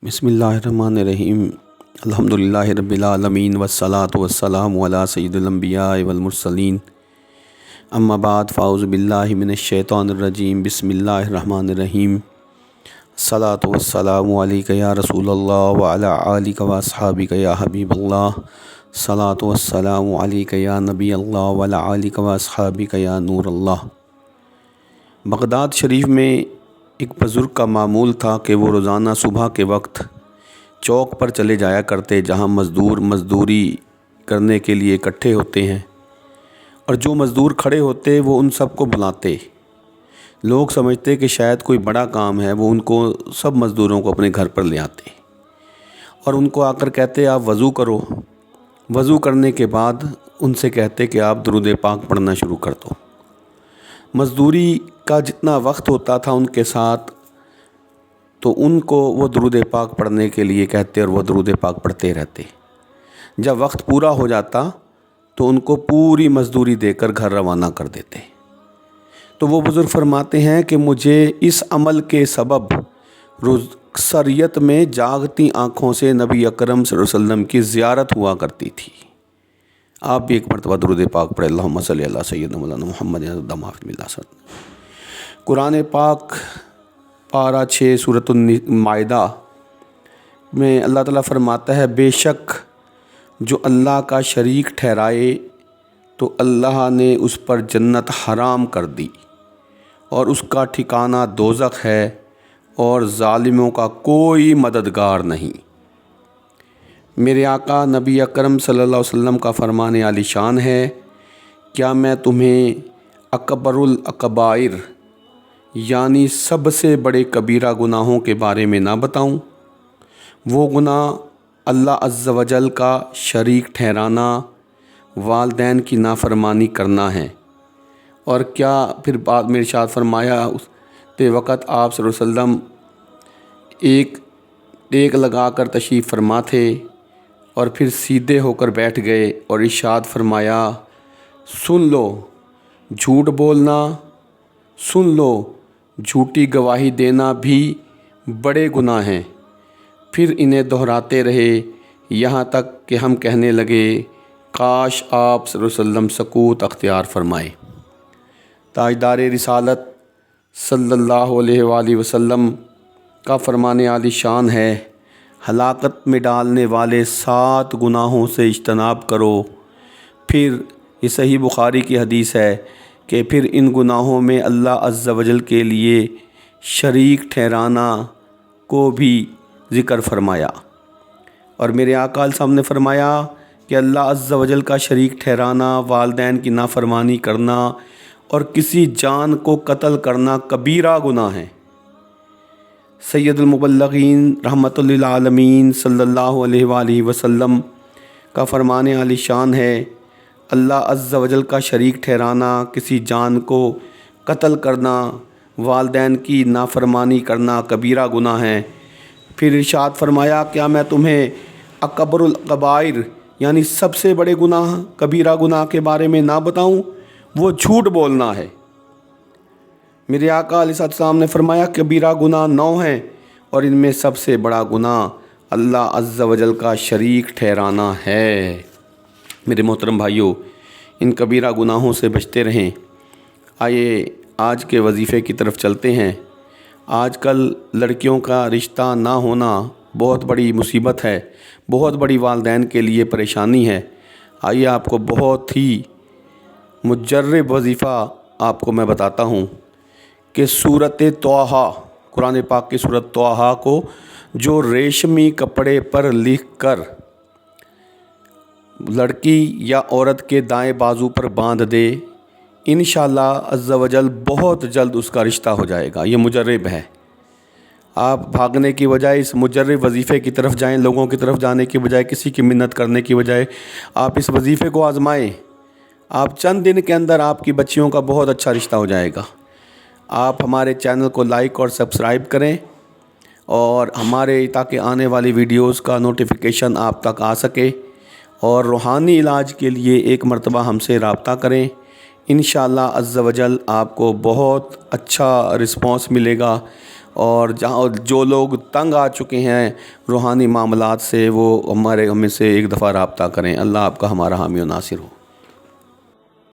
बिस्मिल्लाहिर्रहमानिर्रहीम अल्हम्दुलिल्लाहि रब्बिल आलमीन वस्सलातु वस्सलामु अला सय्यिदिल अंबिया वल मुरसलीन अम्मा बाद फ़ाऊज़ु बिल्लाहि मिनश शैतानिर रजीम बिस्मिल्लाहिर्रहमानिर्रहीम अस्सलातु वस्सलामु अलैका या रसूलल्लाह व अला आलिका व अस्हाबिका या हबीबल्लाह सलातु वस्सलामु अलैका या नबी अल्लाह व अला आलिका व अस्हाबिका या नूर अल्लाह। बगदाद शरीफ में एक बुज़ुर्ग का मामूल था कि वो रोज़ाना सुबह के वक्त चौक पर चले जाया करते, जहाँ मज़दूर मज़दूरी करने के लिए इकट्ठे होते हैं, और जो मज़दूर खड़े होते वो उन सब को बुलाते। लोग समझते कि शायद कोई बड़ा काम है, वो उनको सब मज़दूरों को अपने घर पर ले आते और उनको आकर कहते आप वज़ू करो। वज़ू करने के बाद उनसे कहते कि आप दुरूद पाक पढ़ना शुरू कर दो। मज़दूरी का जितना वक्त होता था उनके साथ, तो उनको वो दुरूद पाक पढ़ने के लिए कहते और वो दुरूद पाक पढ़ते रहते। जब वक्त पूरा हो जाता तो उनको पूरी मज़दूरी देकर घर रवाना कर देते। तो वो बुज़ुर्ग फरमाते हैं कि मुझे इस अमल के सबब रोज़ में जागती आँखों से नबी अकरम सल्लल्लाहु अलैहि वसल्लम की ज़ियारत हुआ करती थी। आप भी एक मरतबा दुरूद पाक पढ़े, अल्लाहुम्मा सल्ली अला सय्यिदिना मौलाना मुहम्मद। कुरान पाक पारा 6 सूरतुल माइदा में अल्लाह ताला फरमाता है, बेशक जो अल्लाह का शरीक ठहराए तो अल्लाह ने उस पर जन्नत हराम कर दी और उसका ठिकाना दोज़ख है और ज़ालिमों का कोई मददगार नहीं। मेरे आका नबी अकरम सल्लल्लाहु अलैहि वसल्लम का फरमान आलिशान है, क्या मैं तुम्हें अकबरुल अकबाइर यानी सबसे बड़े कबीरा गुनाहों के बारे में ना बताऊं? वो गुनाह अल्लाह अज़्ज़ा वजल का शरीक ठहराना, वालिदैन की नाफरमानी करना है। और क्या फिर बाद में इरशाद फरमाया, उस वक़्त आप सल्लल्लाहु अलैहि वसल्लम एक टेक लगा कर तशरीफ़ फरमा थे और फिर सीधे होकर बैठ गए और इरशाद फरमाया, सुन लो झूठ बोलना, सुन लो झूठी गवाही देना भी बड़े गुनाह हैं। फिर इन्हें दोहराते रहे यहाँ तक कि हम कहने लगे, काश आप सल्लल्लाहु अलैहि वसल्लम सकूत अख्तियार फरमाए। ताजदार रिसालत सल्लल्लाहु अलैहि वसल्लम का फरमान आलिशान है, हलाकत में डालने वाले 7 गुनाहों से इज्तनाब करो। फिर ये सही बुखारी की हदीस है कि फिर इन गुनाहों में अल्लाह अज़्ज़ा वजल के लिए शरीक ठहराना को भी ज़िक्र फरमाया। और मेरे आका साहब ने फरमाया कि अल्लाह अज़्ज़ा वजल का शरीक ठहराना, वालिदैन की नाफरमानी करना और किसी जान को कत्ल करना कबीरा गुनाह है। सैयदुल मुबल्लगीन रहमतुल लिल आलमीन सल्लल्लाहु अलैहि वसल्लम का फरमान आलिशान है, अल्लाह अज़्ज़ा वजल का शरीक ठहराना, किसी जान को कत्ल करना, वालिदैन की नाफरमानी करना कबीरा गुनाह है। फिर इरशाद फरमाया, क्या मैं तुम्हें अकबरुल कबाइर यानी सबसे बड़े गुनाह कबीरा गुनाह के बारे में ना बताऊं? वो झूठ बोलना है। मेरे आका अलैहिस्सलाम ने फरमाया, कबीरा गुनाह 9 हैं और इनमें सबसे बड़ा गुनाह अल्लाह अज़्ज़ा वजल का शरीक ठहराना है। मेरे मोहतरम भाइयों, इन कबीरा गुनाहों से बचते रहें। आइए आज के वजीफ़े की तरफ चलते हैं। आजकल लड़कियों का रिश्ता ना होना बहुत बड़ी मुसीबत है, बहुत बड़ी वालिदैन के लिए परेशानी है। आइए आपको बहुत ही मुजर्रब वजीफ़ा आपको मैं बताता हूँ कि सूरत तौहा, कुरान पाक की सूरत तौहा को जो रेशमी कपड़े पर लिख कर लड़की या औरत के दाएं बाजू पर बांध दे, इंशाअल्लाह अज़्ज़ा वजल बहुत जल्द उसका रिश्ता हो जाएगा। ये मुजर्रब है। आप भागने की बजाय इस मुजर्रब वजीफ़े की तरफ जाएं, लोगों की तरफ जाने की बजाय, किसी की मिन्नत करने की बजाय आप इस वजीफ़े को आज़माएं। आप चंद दिन के अंदर आपकी बच्चियों का बहुत अच्छा रिश्ता हो जाएगा। आप हमारे चैनल को लाइक और सब्सक्राइब करें और हमारे ताकि आने वाली वीडियोस का नोटिफिकेशन आप तक आ सके, और रूहानी इलाज के लिए एक मरतबा हमसे रब्ता करें। इंशाअल्लाह अज़्ज़ा वजल आपको बहुत अच्छा रिस्पॉन्स मिलेगा اور جہاں جو لوگ تنگ آ چکے ہیں روحانی معاملات سے وہ ہمیں سے ایک دفعہ رابطہ کریں۔ اللہ آپ کا ہمارا حامی و ناصر ہو۔